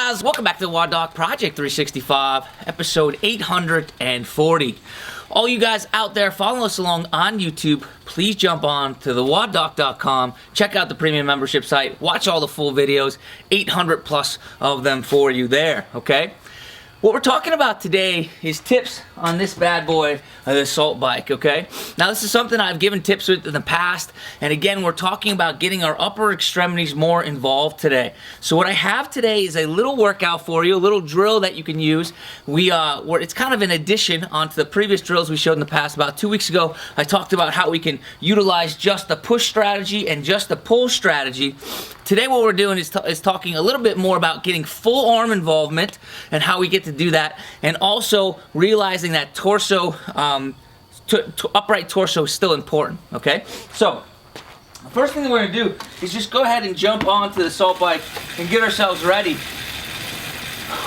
guys, welcome back to the WODdoc Project 365, episode 840. All you guys out there following us along on YouTube, please jump on to the WODdoc.com, check out the premium membership site, watch all the full videos, 800 plus of them for you there, okay? What we're talking about today is tips on this bad boy, the assault bike, okay? Now this is something I've given tips with in the past, and again, we're talking about getting our upper extremities more involved today. So what I have today is a little workout for you, a little drill that you can use. It's kind of an addition onto the previous drills we showed in the past. About 2 weeks ago, I talked about how we can utilize just the push strategy and just the pull strategy. Today what we're doing is talking a little bit more about getting full arm involvement and how we get to do that, and also realizing that torso, upright torso is still important, okay? So, the first thing that we're going to do is just go ahead and jump onto the assault bike and get ourselves ready.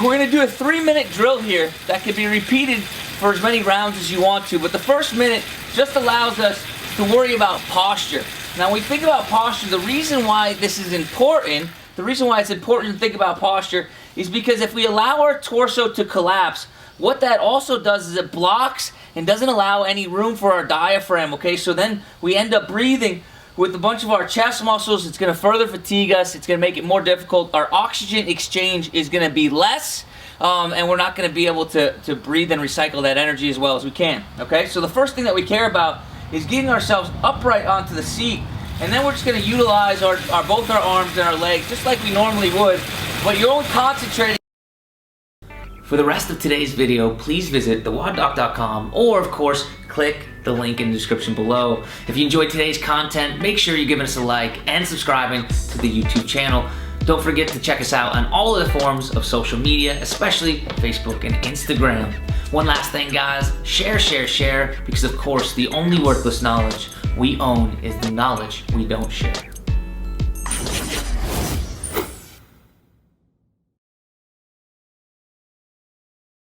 We're going to do a 3-minute drill here that can be repeated for as many rounds as you want to, but the first minute just allows us to worry about posture. Now, when we think about posture, the reason why this is important, the reason why it's important to think about posture is because if we allow our torso to collapse, what that also does is it blocks and doesn't allow any room for our diaphragm, okay? So then we end up breathing with a bunch of our chest muscles. It's going to further fatigue us. It's going to make it more difficult. Our oxygen exchange is going to be less, and we're not going to be able to breathe and recycle that energy as well as we can, okay? So the first thing that we care about is getting ourselves upright onto the seat, and then we're just going to utilize both our arms and our legs just like we normally would, but you're only concentrating. For the rest of today's video, please visit thewoddoc.com, or of course click the link in the description below. If you enjoyed today's content, make sure you're giving us a like and subscribing to the YouTube channel. Don't forget to check us out on all of the forms of social media, especially Facebook and Instagram. One last thing, guys, share, because of course the only worthless knowledge we own is the knowledge we don't share.